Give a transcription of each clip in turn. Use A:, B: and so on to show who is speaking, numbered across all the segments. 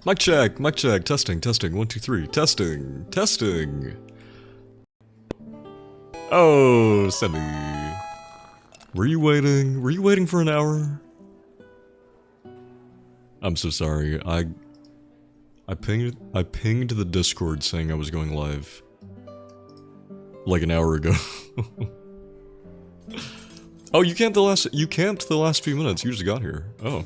A: Mic check, testing, testing, 1, 2, 3, testing, testing. Oh, Semi. Were you waiting? Were you waiting for an hour? I'm so sorry. I pinged the Discord saying I was going live like an hour ago. Oh, you camped the last few minutes. You just got here. Oh.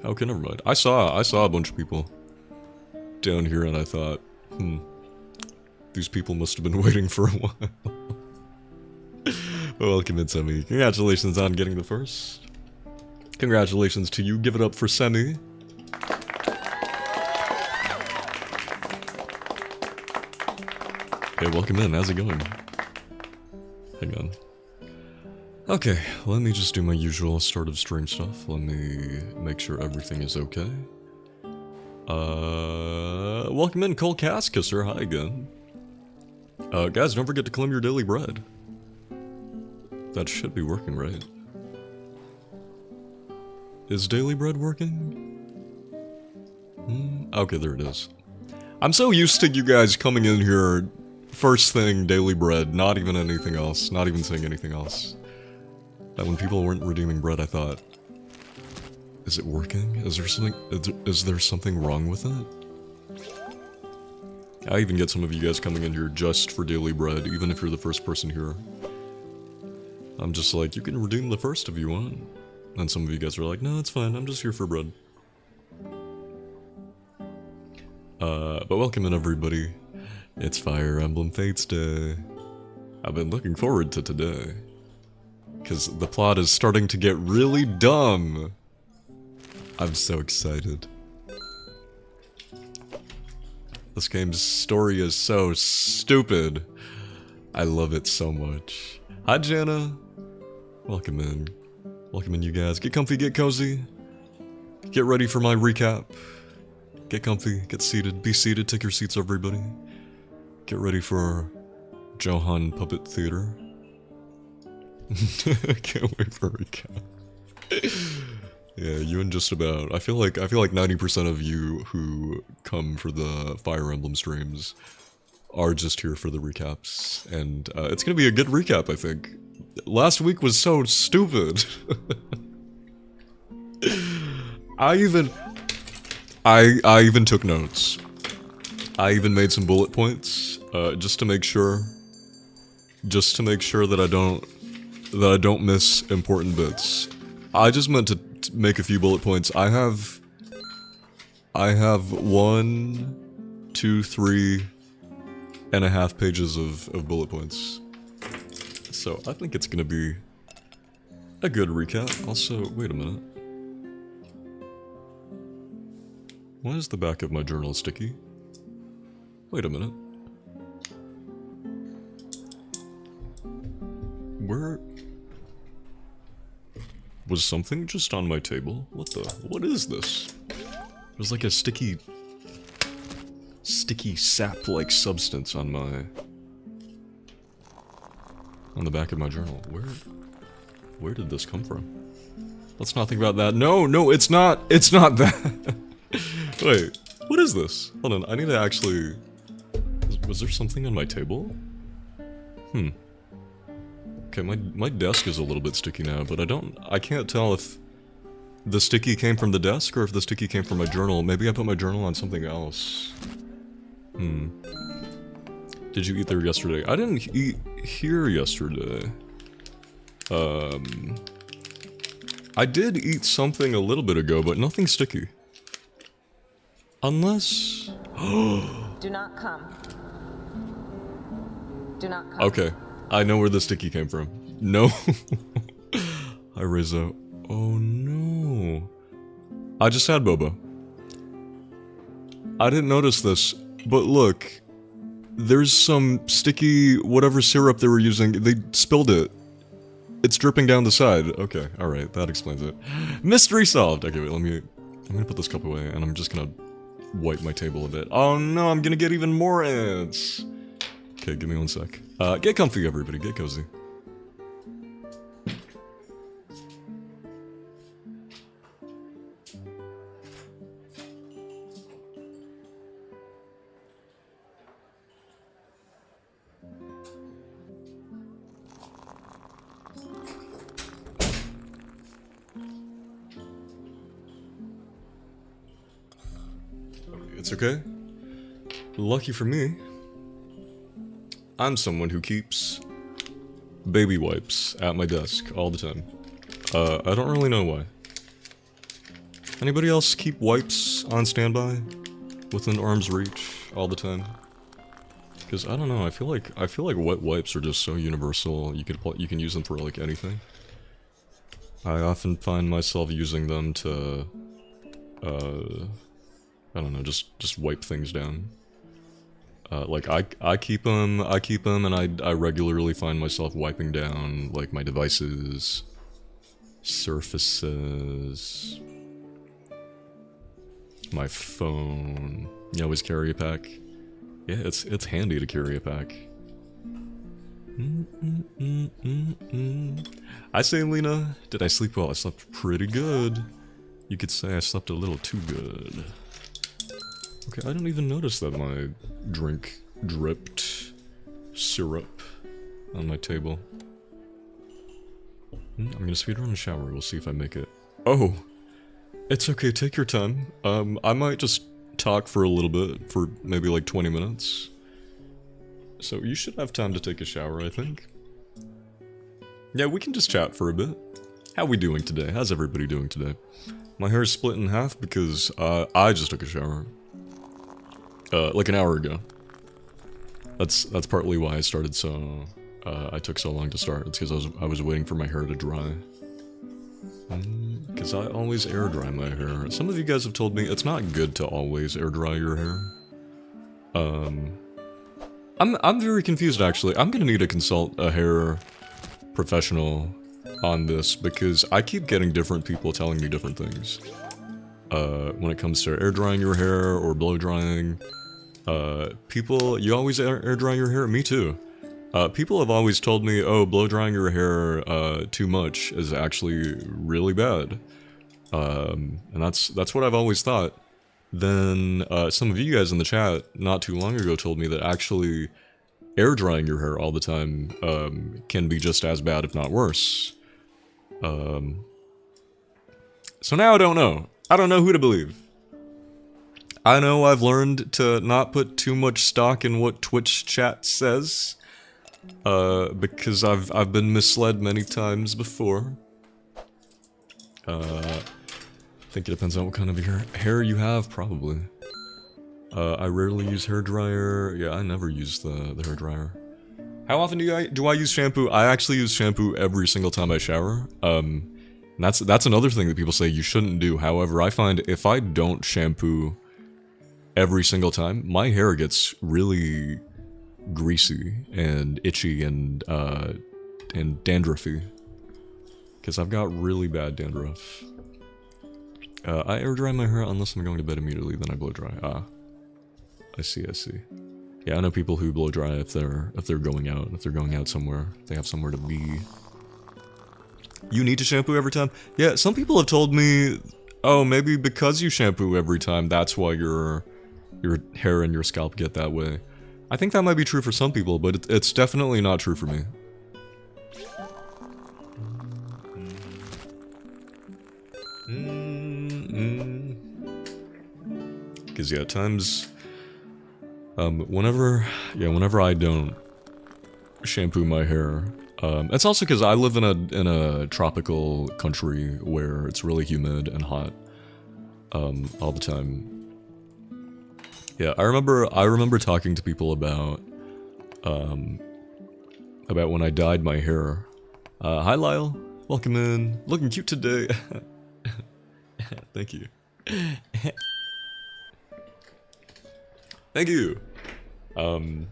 A: Okay, never mind. I saw a bunch of people down here and I thought, these people must have been waiting for a while. Welcome in, Semi. Congratulations on getting the first. Congratulations to you. Give it up for Semi. Okay, welcome in. How's it going? Hang on. Okay, let me just do my usual start of stream stuff. Let me make sure everything is okay. Welcome in, Cole Cascusser. Hi again. Guys, don't forget to claim your daily bread. That should be working, right? Is daily bread working? Okay, there it is. I'm so used to you guys coming in here first thing, daily bread, not even anything else, not even saying anything else. That when people weren't redeeming bread, I thought, is it working? Is there something wrong with it? I even get some of you guys coming in here just for daily bread, even if you're the first person here. I'm just like, you can redeem the first if you want. And some of you guys are like, no, it's fine, I'm just here for bread. But welcome in, everybody. It's Fire Emblem Fates Day. I've been looking forward to today. Because the plot is starting to get really dumb. I'm so excited. This game's story is so stupid. I love it so much. Hi, Jana. Welcome in. Welcome in, you guys. Get comfy, get cozy. Get ready for my recap. Get comfy, get seated. Be seated, take your seats, everybody. Get ready for Johan Puppet Theater. Can't wait for a recap. Yeah, you and just about. I feel like 90% of you who come for the Fire Emblem streams are just here for the recaps, and it's gonna be a good recap, I think. Last week was so stupid. I even took notes. I even made some bullet points, just to make sure that I don't miss important bits. I just meant to make a few bullet points. I have 1, 2, 3.5 pages of bullet points. So I think it's gonna be a good recap. Also, wait a minute. Why is the back of my journal sticky? Wait a minute. Where... Was something just on my table? What is this? There's like a sticky sap-like substance on the back of my journal. Where did this come from? Let's not think about that. No, it's not that. Wait, what is this? Hold on, I need to actually... Was there something on my table? Okay, my desk is a little bit sticky now, but I can't tell if the sticky came from the desk or if the sticky came from my journal. Maybe I put my journal on something else. Did you eat there yesterday? I didn't eat here yesterday. I did eat something a little bit ago, but nothing sticky. Unless...
B: Do not come. Do not come.
A: Okay. I know where the sticky came from. No. Hi, Rizzo. Oh, no. I just had boba. I didn't notice this, but look. There's some sticky whatever syrup they were using. They spilled it. It's dripping down the side. Okay, alright. That explains it. Mystery solved. Okay, wait, I'm gonna put this cup away, and I'm just gonna wipe my table a bit. Oh, no, I'm gonna get even more ants. Okay, give me one sec. Get comfy, everybody. Get cozy. It's okay. Lucky for me, I'm someone who keeps baby wipes at my desk all the time. I don't really know why. Anybody else keep wipes on standby? Within arm's reach all the time? Because I don't know, I feel like wet wipes are just so universal. You can use them for like anything. I often find myself using them to I don't know, just wipe things down. Like I keep them and I regularly find myself wiping down like my devices, surfaces, my phone. You always carry a pack. Yeah, it's handy to carry a pack. I say, Lena, did I sleep well? I slept pretty good. You could say I slept a little too good. Okay, I didn't even notice that my drink dripped syrup on my table. I'm gonna speedrun a shower, we'll see if I make it. Oh! It's okay, take your time. I might just talk for a little bit, for maybe like 20 minutes. So you should have time to take a shower, I think. Yeah, we can just chat for a bit. How we doing today? How's everybody doing today? My hair is split in half because I just took a shower. Like an hour ago. That's partly why I started so... I took so long to start. It's because I was waiting for my hair to dry. Because I always air dry my hair. Some of you guys have told me it's not good to always air dry your hair. I'm very confused actually. I'm gonna need to consult a hair professional on this because I keep getting different people telling me different things. When it comes to air drying your hair or blow drying. People, you always air dry your hair? Me too. People have always told me, oh, blow drying your hair too much is actually really bad. And that's what I've always thought. Then some of you guys in the chat not too long ago told me that actually air drying your hair all the time can be just as bad, if not worse. So now I don't know. I don't know who to believe. I know I've learned to not put too much stock in what Twitch chat says. Because I've been misled many times before. I think it depends on what kind of hair you have, probably. I rarely use hair dryer. Yeah, I never use the hair dryer. How often do I use shampoo? I actually use shampoo every single time I shower. And that's another thing that people say you shouldn't do. However, I find if I don't shampoo every single time, my hair gets really greasy and itchy and dandruffy. Because I've got really bad dandruff. I air dry my hair unless I'm going to bed immediately, then I blow dry. Ah. I see. Yeah, I know people who blow dry if they're going out. If they're going out somewhere, they have somewhere to be. You need to shampoo every time? Yeah, some people have told me, oh, maybe because you shampoo every time, that's why your hair and your scalp get that way. I think that might be true for some people, but it's definitely not true for me. Because yeah, times... whenever I don't shampoo my hair, it's also because I live in a tropical country where it's really humid and hot, all the time. Yeah, I remember talking to people about when I dyed my hair. Hi Lyle, welcome in. Looking cute today. Thank you. Thank you. I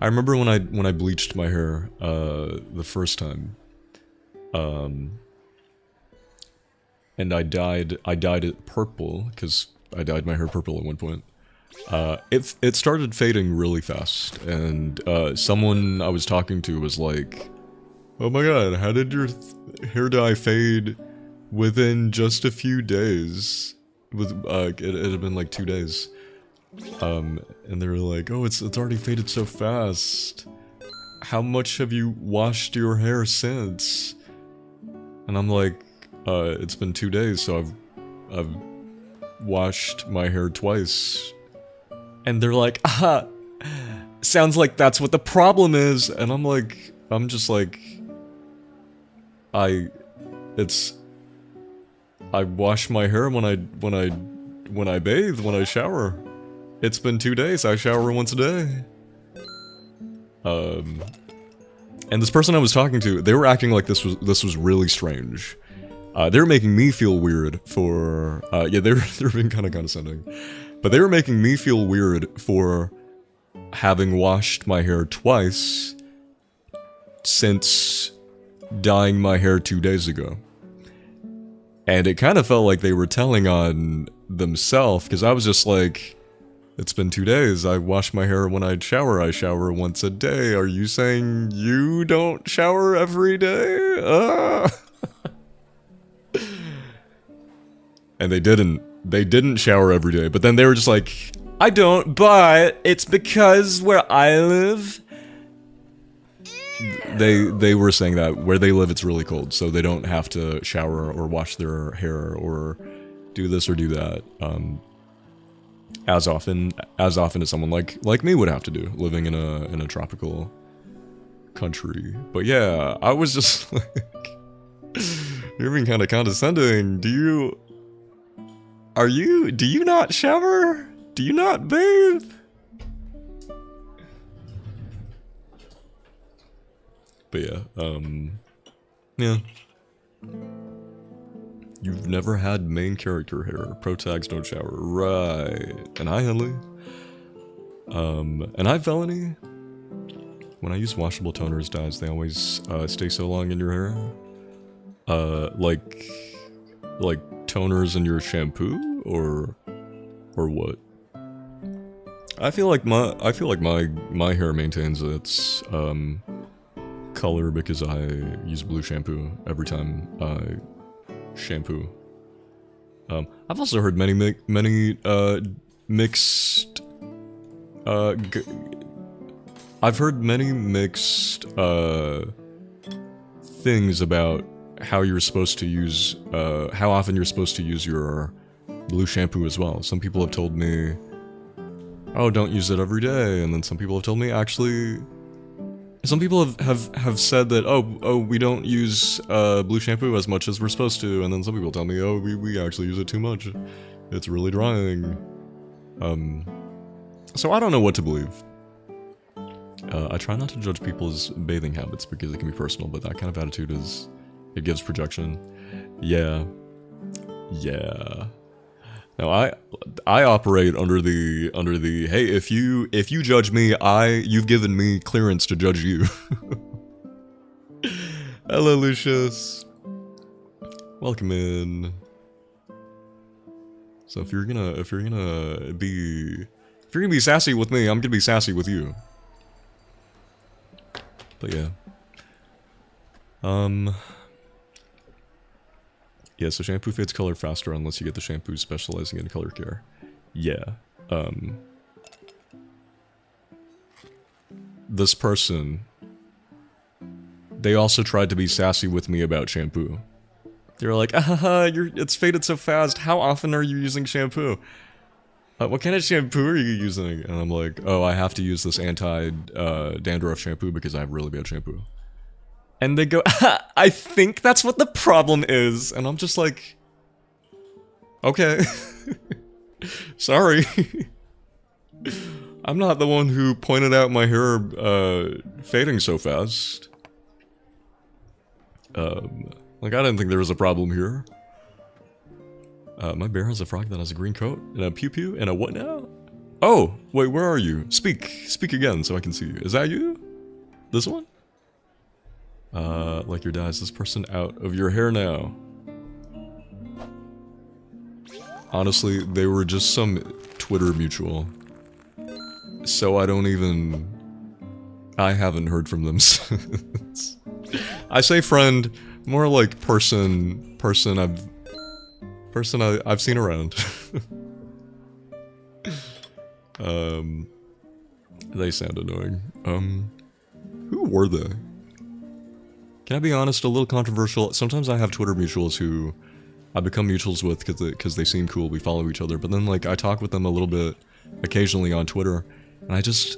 A: remember when I bleached my hair the first time. And I dyed it purple because I dyed my hair purple at one point. It started fading really fast, and someone I was talking to was like, "Oh my god, how did your hair dye fade within just a few days?" It had been like 2 days. And they were like, "Oh, it's already faded so fast." how much have you washed your hair since? And I'm like, it's been 2 days, so I've washed my hair twice. And they're like, sounds like that's what the problem is. And I'm just like, I wash my hair when I bathe, when I shower. It's been 2 days, I shower once a day. And this person I was talking to, they were acting like this was really strange. They were making me feel weird for, yeah, they were being kind of condescending. But they were making me feel weird for having washed my hair twice since dyeing my hair 2 days ago. And it kind of felt like they were telling on themselves, because I was just like, it's been 2 days, I wash my hair when I shower once a day. Are you saying you don't shower every day? And they didn't shower every day, but then they were just like, I don't, but it's because where I live, they were saying that where they live it's really cold, so they don't have to shower or wash their hair or do this or do that as often as someone like me would have to do, living in a tropical country. But yeah, I was just like, you're being kind of condescending. Do you not shower? Do you not bathe? But yeah, yeah. You've never had main character hair. Pro tags don't shower. Right. And hi, Henley. And hi, Felony. When I use washable toners, dyes, they always stay so long in your hair. Like toners in your shampoo, or what? I feel like my hair maintains its color because I use blue shampoo every time I shampoo. I've also heard many mixed I've heard many mixed things about how you're supposed to use how often you're supposed to use your blue shampoo as well. Some people have told me, oh, don't use it every day, and then some people have told me actually, some people have said that, oh, we don't use blue shampoo as much as we're supposed to, and then some people tell me, oh, we actually use it too much. It's really drying. So I don't know what to believe. I try not to judge people's bathing habits because it can be personal, but that kind of attitude it gives projection. Yeah. Now I operate under the hey, if you judge me, you've given me clearance to judge you. Hello, Lucius. Welcome in. So if you're gonna be sassy with me, I'm gonna be sassy with you. But yeah. Yeah, so shampoo fades color faster unless you get the shampoo specializing in color care. Yeah. This person, they also tried to be sassy with me about shampoo. They were like, it's faded so fast. How often are you using shampoo? What kind of shampoo are you using? And I'm like, oh, I have to use this anti-dandruff shampoo because I have really bad shampoo. And they go, I think that's what the problem is. And I'm just like, okay. Sorry. I'm not the one who pointed out my hair fading so fast. Like, I didn't think there was a problem here. My bear has a frog that has a green coat, and a pew-pew, and a what now? Oh, wait, where are you? Speak again so I can see you. Is that you? This one? Like your dad, is this person out of your hair now? Honestly, they were just some Twitter mutual. So I haven't heard from them since. I say friend, more like person I've seen around. They sound annoying. Who were they? Can I be honest? A little controversial. Sometimes I have Twitter mutuals who I become mutuals with because they seem cool. We follow each other, but then like I talk with them a little bit occasionally on Twitter, and I just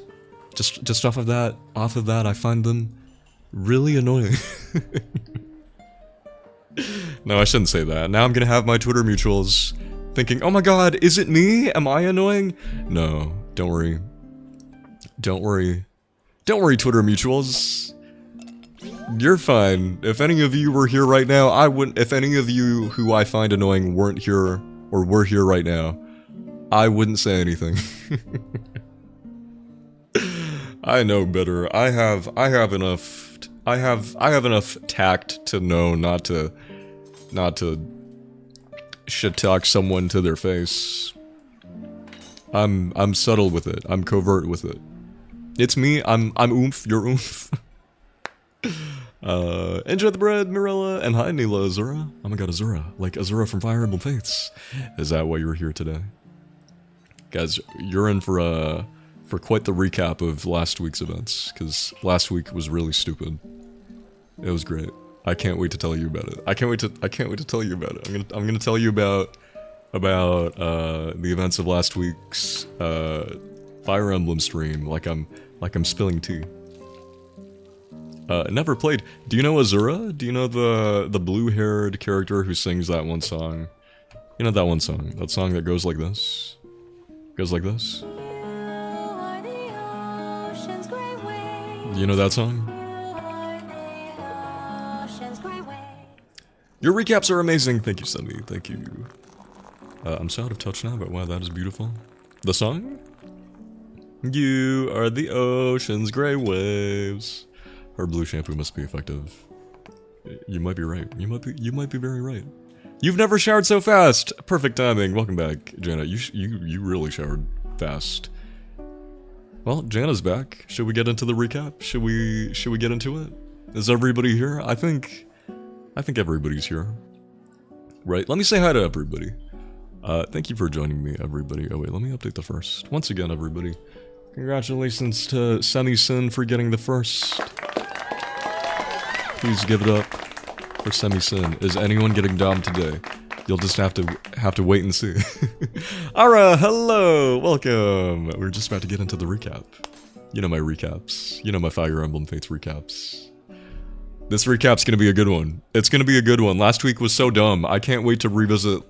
A: off of that, I find them really annoying. No, I shouldn't say that. Now I'm gonna have my Twitter mutuals thinking, oh my god, is it me? Am I annoying? No, don't worry. Don't worry. Don't worry, Twitter mutuals. You're fine. If any of you were here right now, I wouldn't. If any of you who I find annoying weren't here or were here right now, I wouldn't say anything. I know better. I have enough. I have enough tact to know not to shit talk someone to their face. I'm subtle with it. I'm covert with it. It's me. I'm oomph. You're oomph. Enjoy the bread, Mirella, and hi, Neela Azura. Oh my god, Azura. Like Azura from Fire Emblem Fates. Is that why you were here today? Guys, you're in for quite the recap of last week's events, because last week was really stupid. It was great. I can't wait to tell you about it. I can't wait to tell you about it. I'm gonna tell you about the events of last week's Fire Emblem stream, like I'm spilling tea. Never played. Do you know Azura? Do you know the blue-haired character who sings that one song? You know that one song? That song that goes like this? Goes like this? You know that song? Your recaps are amazing. Thank you, Sunny. Thank you. I'm so out of touch now, but wow, that is beautiful. The song? You are the ocean's gray waves. Her blue shampoo must be effective. You might be right. You might be very right. You've never showered so fast. Perfect timing. Welcome back, Jana. You really showered fast. Well, Jana's back. Should we get into the recap? Should we get into it? Is everybody here? I think everybody's here. Right? Let me say hi to everybody. Thank you for joining me, everybody. Oh wait, let me update the first. Once again, everybody, congratulations to Semi Sin for getting the first. Please give it up for Semi Sin. Is anyone getting domed today? You'll just have to wait and see. Ara, hello, welcome. We're just about to get into the recap. You know my recaps. You know my Fire Emblem Fates recaps. This recap's gonna be a good one. It's gonna be a good one. Last week was so dumb. I can't wait to revisit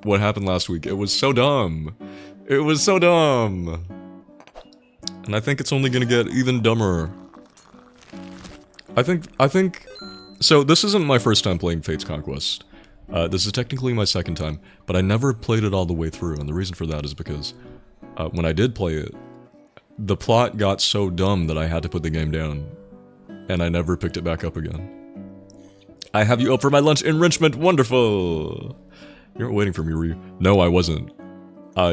A: what happened last week. It was so dumb. It was so dumb. And I think it's only gonna get even dumber. I think... So, this isn't my first time playing Fates Conquest. This is technically my second time, but I never played it all the way through, and the reason for that is because when I did play it, the plot got so dumb that I had to put the game down, and I never picked it back up again. I have you up for my lunch enrichment, wonderful! You weren't waiting for me, were you? No, I wasn't.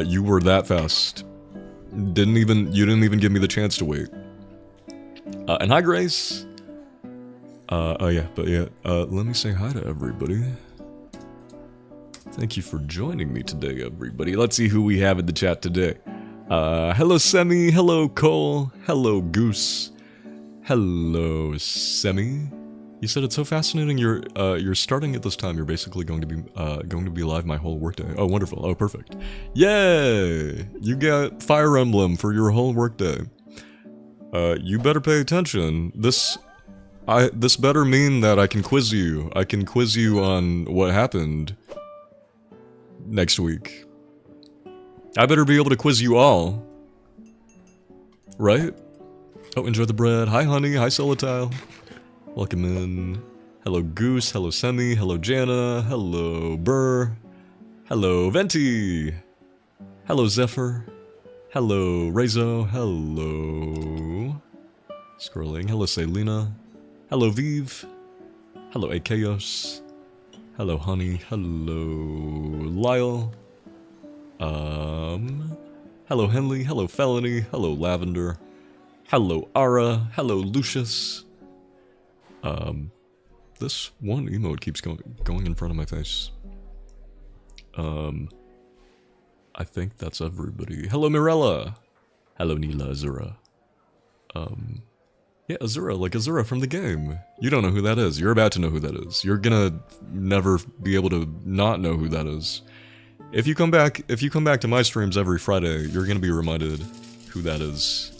A: You were that fast. You didn't even give me the chance to wait. And hi, Grace! Let me say hi to everybody. Thank you for joining me today, everybody. Let's see who we have in the chat today. Hello, Semi. Hello, Cole. Hello, Goose. Hello, Semi. You said it's so fascinating. You're starting at this time. You're basically going to be live my whole workday. Oh, wonderful. Oh, perfect. Yay! You got Fire Emblem for your whole workday. You better pay attention. This better mean that I can quiz you. I can quiz you on what happened next week. I better be able to quiz you all. Right? Oh, enjoy the bread. Hi, honey. Hi, Solitile. Welcome in. Hello, Goose. Hello, Semi. Hello, Jana. Hello, Burr. Hello, Venti. Hello, Zephyr. Hello, Rezo. Hello. Scrolling. Hello, Selena. Hello, Vive. Hello, Akeos. Hello, Honey. Hello, Lyle. Hello, Henley. Hello, Felony. Hello, Lavender. Hello, Ara. Hello, Lucius. This one emote keeps going in front of my face. I think that's everybody. Hello, Mirella. Hello, Neela Azura. Yeah, Azura, like Azura from the game. You don't know who that is. You're about to know who that is. You're gonna never be able to not know who that is. If you come back to my streams every Friday, you're gonna be reminded who that is.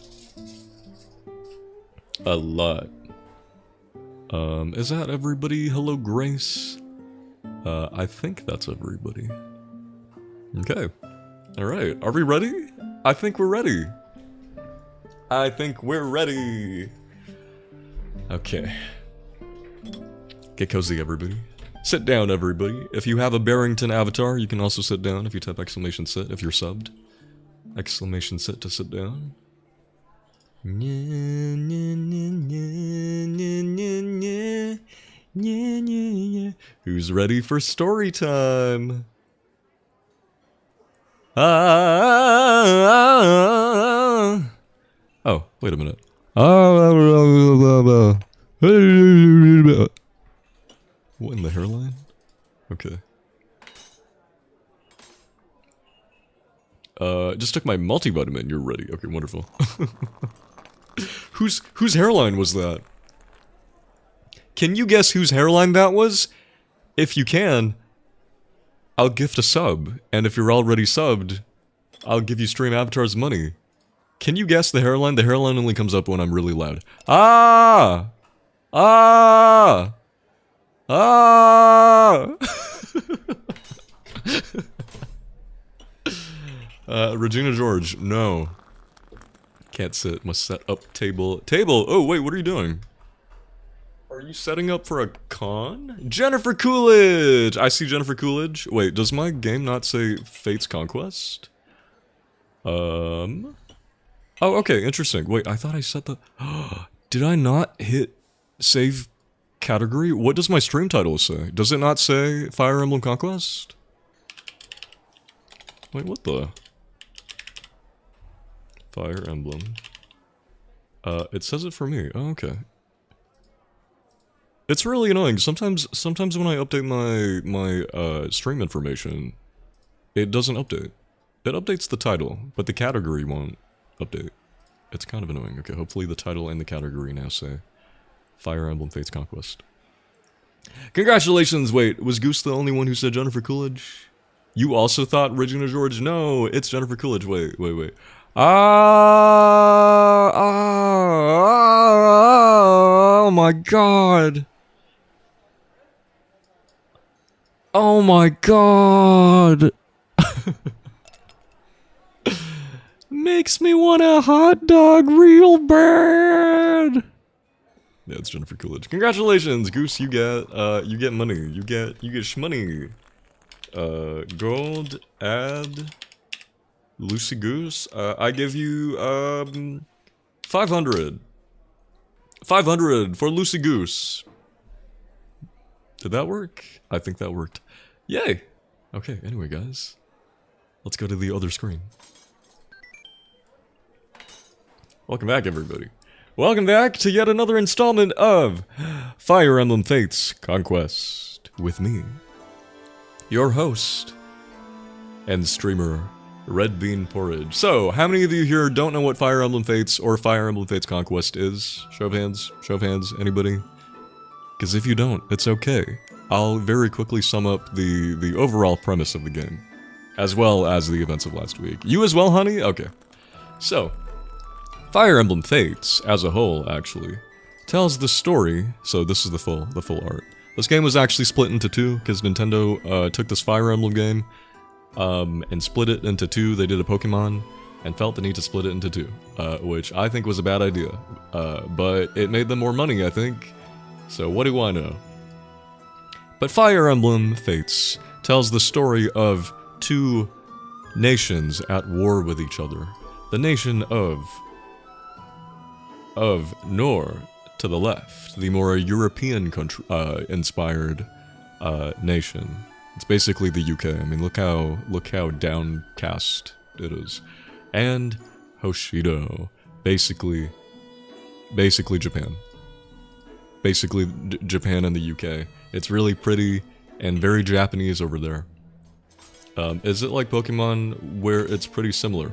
A: A lot. Is that everybody? Hello, Grace. I think that's everybody. Okay. Alright, are we ready? I think we're ready. I think we're ready. Okay. Get cozy, everybody. Sit down, everybody. If you have a Barrington avatar, you can also sit down if you type exclamation sit if you're subbed. Exclamation sit to sit down. Who's ready for story time? Oh, wait a minute. What in the hairline? Okay. Just took my multivitamin. You're ready. Okay, wonderful. Whose hairline was that? Can you guess whose hairline that was? If you can, I'll gift a sub. And if you're already subbed, I'll give you stream avatars money. Can you guess the hairline? The hairline only comes up when I'm really loud. Ah! Ah! Ah! Regina George, no. Can't sit, must set up table. Table! Oh, wait, what are you doing? Are you setting up for a con? Jennifer Coolidge! I see Jennifer Coolidge. Wait, does my game not say Fates Conquest? Oh, okay, interesting. Wait, I thought I set the... Did I not hit save category? What does my stream title say? Does it not say Fire Emblem Conquest? Wait, what the... Fire Emblem. It says it for me. Oh, okay. It's really annoying. Sometimes when I update my stream information, it doesn't update. It updates the title, but the category won't update. It's kind of annoying. Okay, hopefully the title and the category now say Fire Emblem Fates Conquest. Congratulations! Wait, was Goose the only one who said Jennifer Coolidge? You also thought Regina George? No, it's Jennifer Coolidge. Wait. Oh my god. Oh my god. Makes me want a hot dog real bad. Yeah, it's Jennifer Coolidge. Congratulations, Goose, you get money. You get shmoney. Gold, add, Lucy Goose. I give you, 500. 500 for Lucy Goose. Did that work? I think that worked. Yay! Okay, anyway, guys. Let's go to the other screen. Welcome back, everybody. Welcome back to yet another installment of Fire Emblem Fates Conquest with me, your host and streamer, Red Bean Porridge. So, how many of you here don't know what Fire Emblem Fates or Fire Emblem Fates Conquest is? Show of hands. Show of hands. Anybody? Because if you don't, it's okay. I'll very quickly sum up the overall premise of the game, as well as the events of last week. You as well, honey? Okay. So, Fire Emblem Fates, as a whole, actually, tells the story. So this is the full art. This game was actually split into two, because Nintendo took this Fire Emblem game and split it into two. They did a Pokemon, and felt the need to split it into two, which I think was a bad idea. But it made them more money, I think. So what do I know? But Fire Emblem Fates tells the story of two nations at war with each other. The nation of Nor to the left, the more European country, inspired nation. It's basically the UK. I mean, look how downcast it is. And Hoshido, basically Japan. Basically Japan and the UK. It's really pretty and very Japanese over there. Is it like Pokemon where it's pretty similar?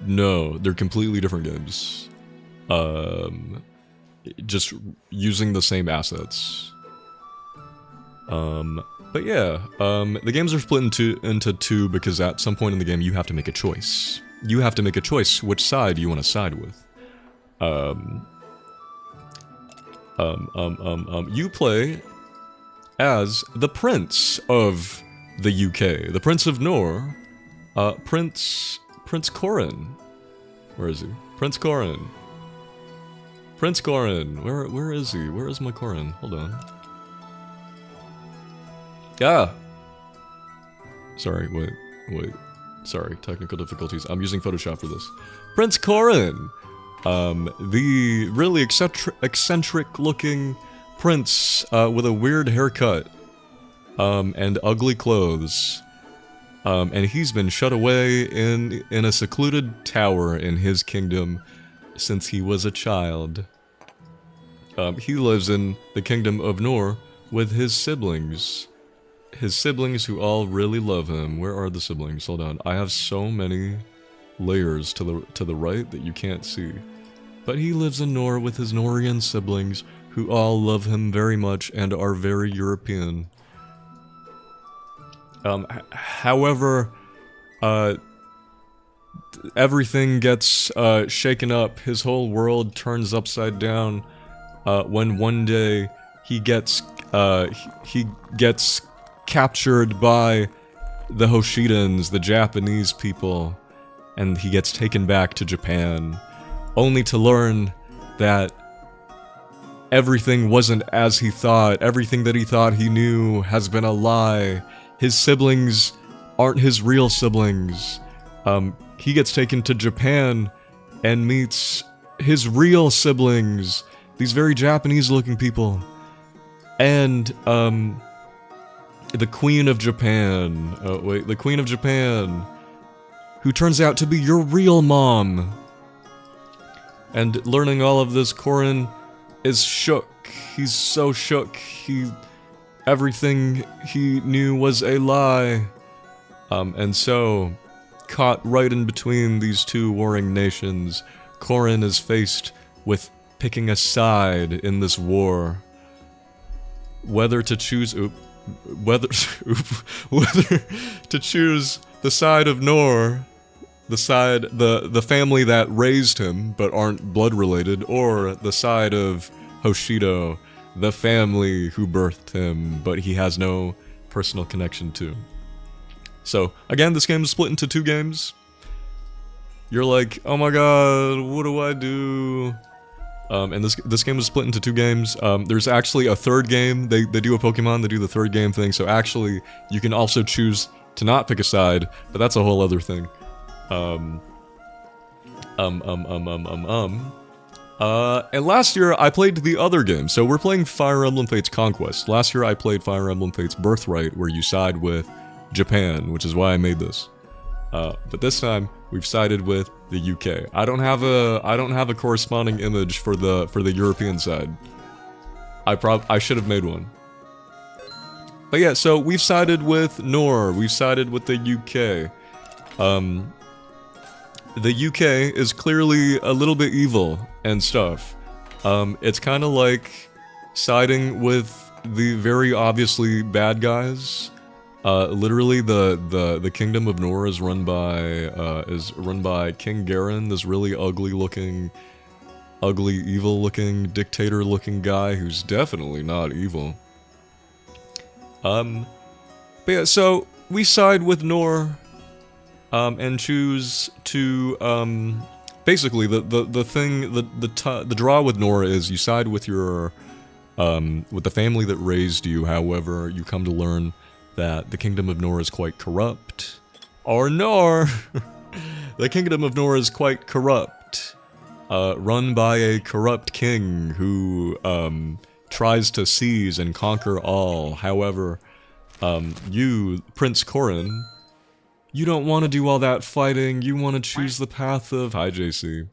A: No, they're completely different games. just using the same assets. But yeah, the games are split into two because at some point in the game you have to make a choice. You have to make a choice which side you want to side with. You play as the Prince of the UK, the Prince of Nor, Prince Corin. Where is he? Prince Corin. Prince Corin. Where is he? Where is my Corin? Hold on. Yeah. Sorry, wait. Sorry, technical difficulties. I'm using Photoshop for this. Prince Corin! The really eccentric-looking prince with a weird haircut and ugly clothes. And he's been shut away in a secluded tower in his kingdom since he was a child. He lives in the kingdom of Nor with his siblings. His siblings who all really love him. Where are the siblings? Hold on. I have so many layers to the right that you can't see. But he lives in Nor with his Norian siblings who all love him very much and are very European. However, everything gets shaken up. His whole world turns upside down when one day he gets captured by the Hoshidans, the Japanese people, and he gets taken back to Japan, only to learn that everything wasn't as he thought. Everything that he thought he knew has been a lie. His siblings aren't his real siblings. He gets taken to Japan and meets his real siblings, these very Japanese-looking people, and the Queen of Japan. Oh wait, the Queen of Japan, who turns out to be your real mom. And learning all of this, Corin is shook. He's so shook. Everything he knew was a lie. And so, caught right in between these two warring nations, Corin is faced with picking a side in this war. Whether to choose whether to choose the side of Nor, the family that raised him but aren't blood related, or the side of Hoshido, the family who birthed him but he has no personal connection to. So again, this game is split into two games. You're like, oh my god, what do I do? And this game is split into two games. There's actually a third game. They do a Pokemon, they do the third game thing, so actually you can also choose to not pick a side, but that's a whole other thing. And last year I played the other game. So we're playing Fire Emblem Fates Conquest. Last year I played Fire Emblem Fates Birthright, where you side with Japan, which is why I made this. But this time we've sided with the UK. I don't have a corresponding image for the European side. I should have made one. But yeah, so we've sided with Nor. We've sided with the UK. The UK is clearly a little bit evil and stuff. It's kind of like siding with the very obviously bad guys. Literally, the Kingdom of Nor is run by King Garen, this really evil-looking, dictator-looking guy who's definitely not evil. But yeah, so we side with Nor. And choose to, basically, the draw with Nora is you side with your, with the family that raised you. However, you come to learn that the Kingdom of Nor is quite corrupt. Or Nor! The Kingdom of Nor is quite corrupt. Run by a corrupt king who, tries to seize and conquer all. However, you, Prince Corin, you don't want to do all that fighting. You want to choose the path of... Hi, JC.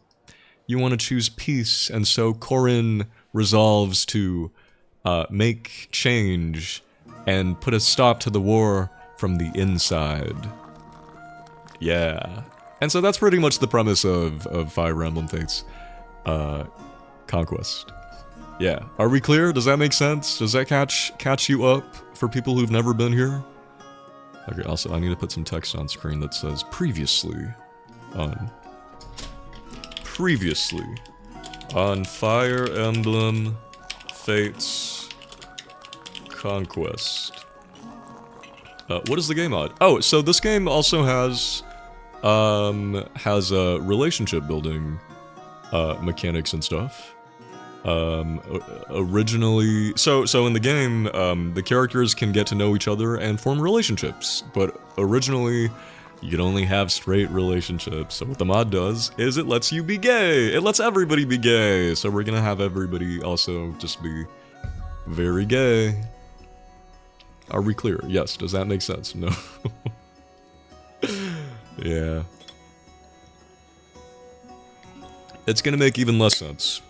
A: You want to choose peace, and so Corin resolves to make change and put a stop to the war from the inside. Yeah. And so that's pretty much the premise of Fire Emblem Fates Conquest. Yeah. Are we clear? Does that make sense? Does that catch you up for people who've never been here? Okay, also, I need to put some text on screen that says previously on Fire Emblem Fates Conquest. What is the game mod? Oh, so this game also has relationship building mechanics and stuff. Originally, so in the game, the characters can get to know each other and form relationships, but originally, you could only have straight relationships. So what the mod does is it lets you be gay. It lets everybody be gay. So we're gonna have everybody also just be very gay. Are we clear? Yes. Does that make sense? No. Yeah. It's gonna make even less sense.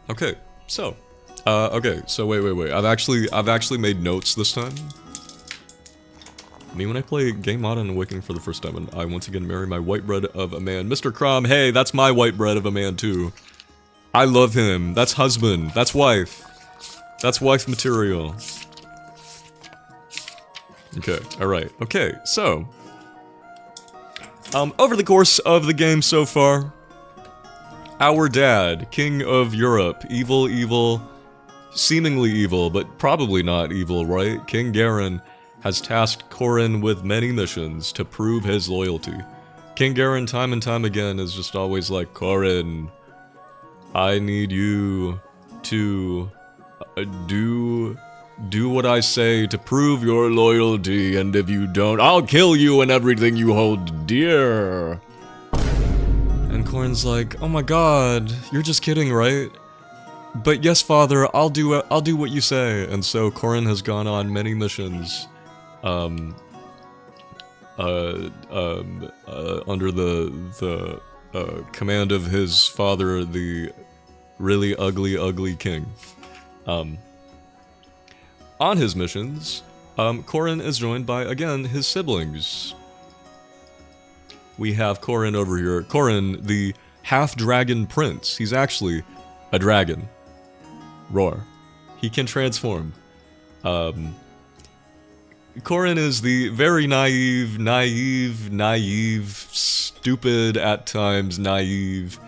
A: Okay, so, wait. I've actually made notes this time. Me, when I play Game Mod and Awakening for the first time, and I once again marry my white bread of a man. Mr. Crom, hey, that's my white bread of a man too. I love him. That's husband. That's wife. That's wife material. Okay, alright. Okay, so, over the course of the game so far, our dad, King of Europe, evil, seemingly evil, but probably not evil, right? King Garen has tasked Corrin with many missions to prove his loyalty. King Garen, time and time again, is just always like, Corrin, I need you to do what I say to prove your loyalty, and if you don't, I'll kill you and everything you hold dear. And Corrin's like, oh my god, you're just kidding, right? But yes, father, I'll do what you say. And so Corrin has gone on many missions, under the command of his father, the really ugly king. On his missions, Corrin is joined by, again, his siblings. We have Corrin over here. Corrin, the half-dragon prince. He's actually a dragon. Roar. He can transform. Corrin is the very naive, stupid at times, naive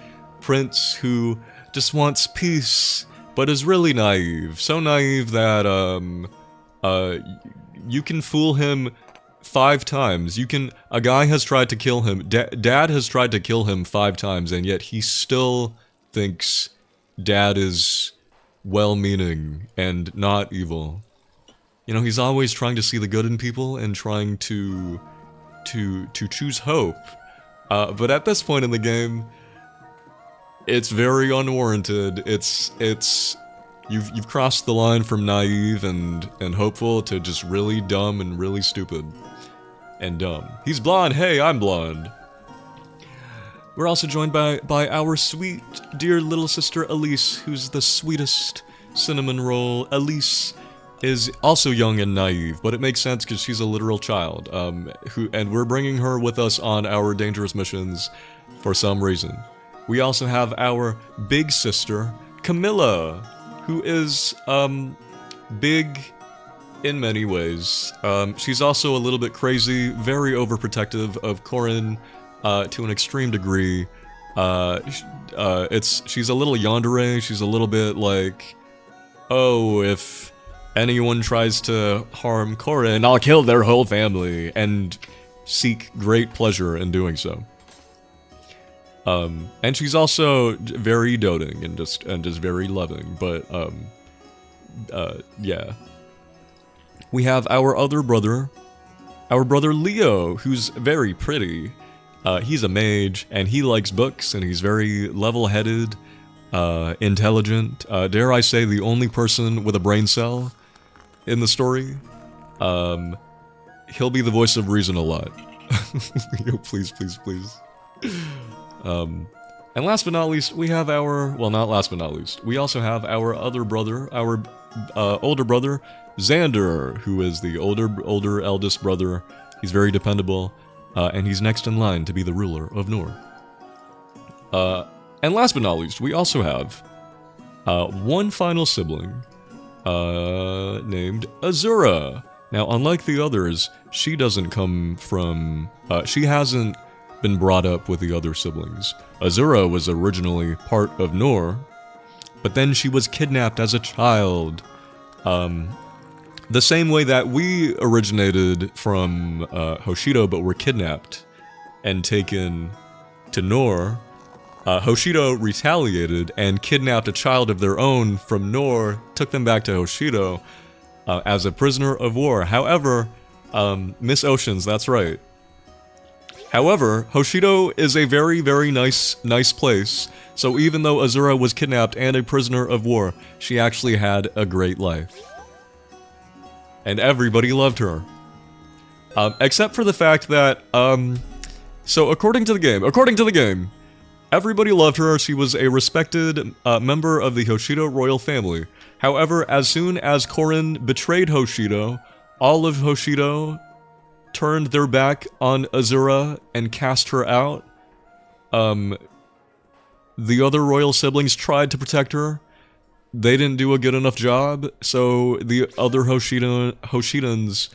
A: prince who just wants peace, but is really naive. So naive that, you can fool him 5 times. A guy has tried to kill him. Dad has tried to kill him 5 times, and yet he still thinks Dad is well-meaning and not evil. You know, he's always trying to see the good in people and trying to choose hope. But at this point in the game, it's very unwarranted. You've crossed the line from naive and hopeful to just really dumb and really stupid. And dumb. He's blonde, hey, I'm blonde. We're also joined by our sweet, dear little sister Elise, who's the sweetest cinnamon roll. Elise is also young and naive, but it makes sense because she's a literal child, and we're bringing her with us on our dangerous missions for some reason. We also have our big sister, Camilla, who is, big in many ways. She's also a little bit crazy, very overprotective of Corrin, to an extreme degree. She's a little yandere, she's a little bit like, oh, if anyone tries to harm Corrin, I'll kill their whole family, and seek great pleasure in doing so. And she's also very doting and just very loving, but, yeah. We have our other brother, Leo, who's very pretty. He's a mage, and he likes books, and he's very level-headed, intelligent, dare I say the only person with a brain cell in the story. He'll be the voice of reason a lot. Yo, please. And last but not least, we have our, well, not last but not least, we also have our other brother, our older brother, Xander, who is the older eldest brother. He's very dependable, and he's next in line to be the ruler of Noor. And last but not least, we also have one final sibling named Azura. Now, unlike the others, she doesn't come from... she hasn't been brought up with the other siblings. Azura was originally part of Noor, but then she was kidnapped as a child. The same way that we originated from Hoshido, but were kidnapped and taken to Noor, Hoshido retaliated and kidnapped a child of their own from Noor, took them back to Hoshido as a prisoner of war. However, Miss Oceans, that's right. However, Hoshido is a very, very nice place, so even though Azura was kidnapped and a prisoner of war, she actually had a great life. And everybody loved her. Except for the fact that, so according to the game, everybody loved her. She was a respected member of the Hoshido royal family. However, as soon as Korin betrayed Hoshido, all of Hoshido turned their back on Azura and cast her out. The other royal siblings tried to protect her. They didn't do a good enough job, so the other Hoshidans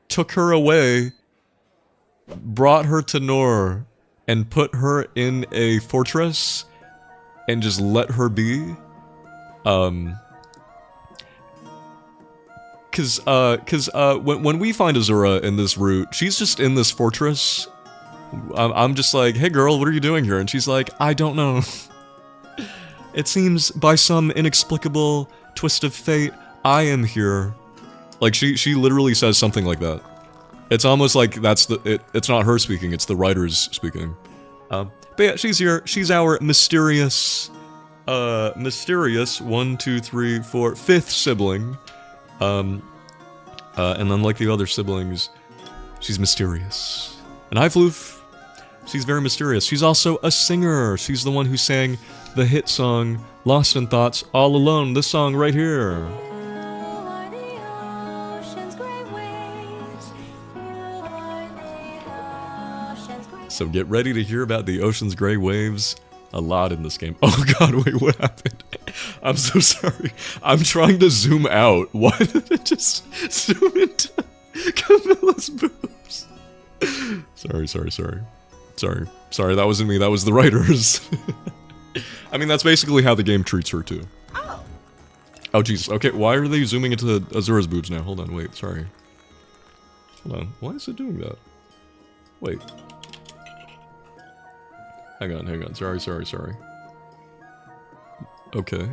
A: took her away, brought her to Noor, and put her in a fortress, and just let her be. When we find Azura in this route, she's just in this fortress. I'm just like, hey girl, what are you doing here? And she's like, I don't know. It seems by some inexplicable twist of fate, I am here. Like, she literally says something like that. It's almost like it's not her speaking, it's the writers speaking. But yeah, she's here. She's our mysterious 1, 2, 3, 4, 5th sibling. And unlike the other siblings, she's mysterious. And hi, Floof. She's very mysterious. She's also a singer. She's the one who sang the hit song, Lost in Thoughts, All Alone. This song right here. So get ready to hear about the ocean's gray waves a lot in this game. Oh god, wait, what happened? I'm so sorry. I'm trying to zoom out. Why did it just zoom into Camilla's boobs? Sorry, that wasn't me, that was the writers. I mean, that's basically how the game treats her, too. Oh, Jesus. Okay, why are they zooming into Azura's boobs now? Hold on, wait, sorry. Hold on, why is it doing that? Wait. Hang on, sorry. Okay,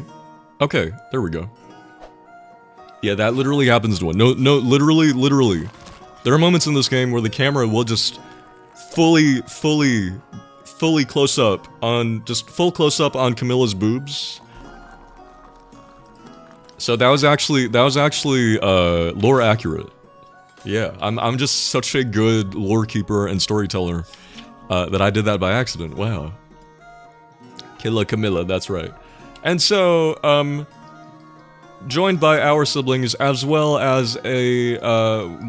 A: there we go. Yeah, that literally happens to one. No, literally. There are moments in this game where the camera will just fully close up on, full close up on Camilla's boobs. So that was actually lore accurate. Yeah, I'm just such a good lore keeper and storyteller that I did that by accident. Wow. Killa Camilla, that's right. And so, joined by our siblings, as well as a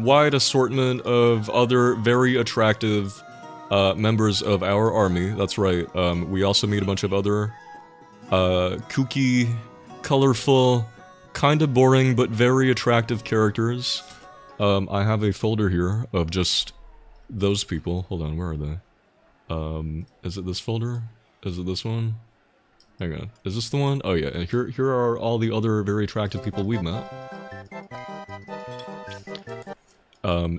A: wide assortment of other very attractive members of our army. That's right. We also meet a bunch of other kooky, colorful, kind of boring, but very attractive characters. I have a folder here of just those people. Hold on, where are they? Is it this folder? Is it this one? Hang on. Is this the one? Oh yeah, and here are all the other very attractive people we've met.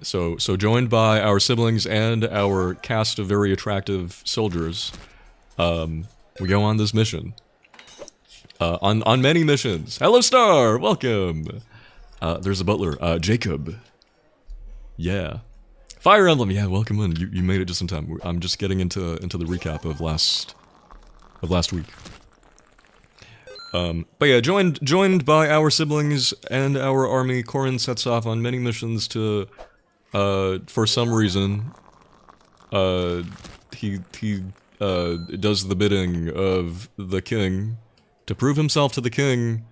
A: So joined by our siblings and our cast of very attractive soldiers, we go on this mission. On many missions. Hello, Star! Welcome! There's a butler, Jacob. Yeah. Fire Emblem, yeah, welcome in. You made it just in time. I'm just getting into the recap of last week. But yeah, joined by our siblings and our army, Korin sets off on many missions to, for some reason, he does the bidding of the king to prove himself to the king.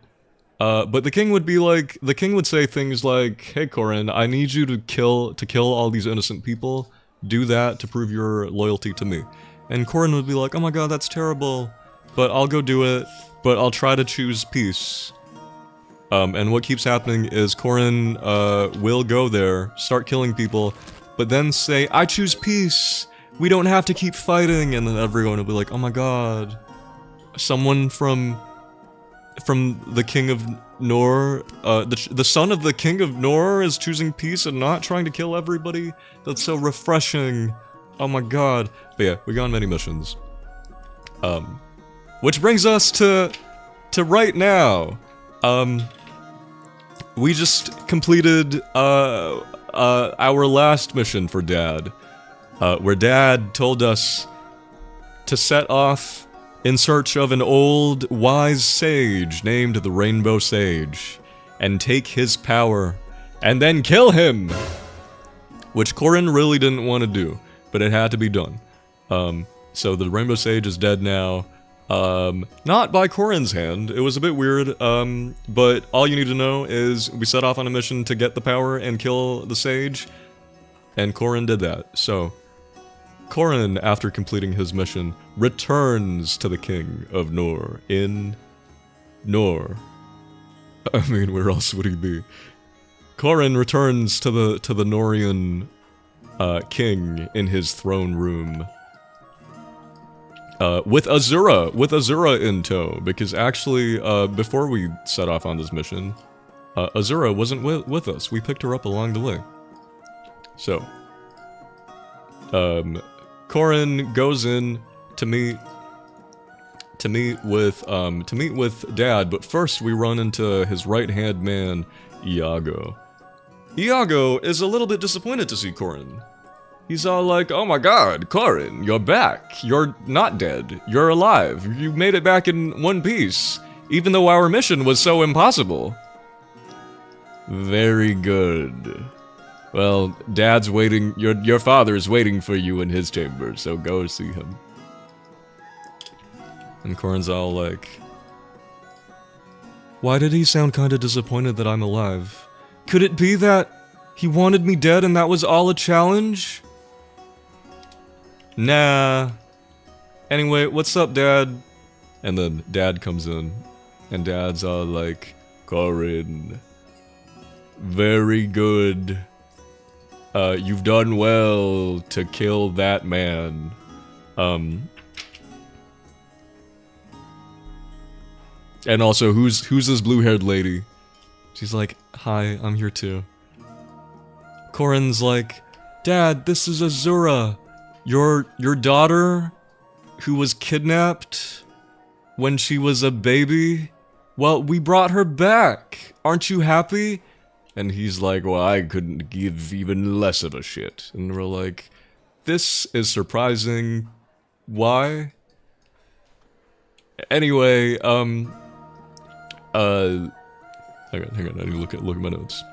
A: But the king would say things like, "Hey Korin, I need you to kill all these innocent people. Do that to prove your loyalty to me." And Corin would be like, oh my god, that's terrible. But I'll go do it. But I'll try to choose peace. And what keeps happening is Corin, will go there, start killing people, but then say, I choose peace! We don't have to keep fighting! And then everyone will be like, oh my god. Someone from the King of Nor, the son of the King of Nor is choosing peace and not trying to kill everybody? That's so refreshing. Oh my god. But yeah, we go on many missions. Which brings us to right now. We just completed, our last mission for Dad, where Dad told us to set off in search of an old, wise sage named the Rainbow Sage, and take his power, and then kill him! Which Corin really didn't want to do, but it had to be done. So the Rainbow Sage is dead now. Not by Corin's hand. It was a bit weird, but all you need to know is we set off on a mission to get the power and kill the sage, and Corin did that. So, Corin, after completing his mission, returns to the King of Nor in Nor. I mean, where else would he be? Corin returns to the Norian, king in his throne room. With Azura in tow, because actually, before we set off on this mission, Azura wasn't with us. We picked her up along the way. So, Corin goes in to meet with Dad, but first we run into his right-hand man, Iago. Iago is a little bit disappointed to see Corin. He's all like, oh my god, Corin, you're back. You're not dead. You're alive. You made it back in one piece, even though our mission was so impossible. Very good. Well, Dad's waiting, your father's waiting for you in his chamber, so go see him. And Corin's all like, why did he sound kinda disappointed that I'm alive? Could it be that he wanted me dead and that was all a challenge? Nah. Anyway, what's up, Dad? And then Dad comes in, and Dad's all like, Corin, very good. You've done well to kill that man. And also, who's this blue-haired lady? She's like, hi, I'm here too. Corin's like, Dad, this is Azura. Your daughter, who was kidnapped when she was a baby? Well, we brought her back. Aren't you happy? And he's like, well, I couldn't give even less of a shit. And we're like, this is surprising. Why? Anyway, hang on, I need to look at my notes.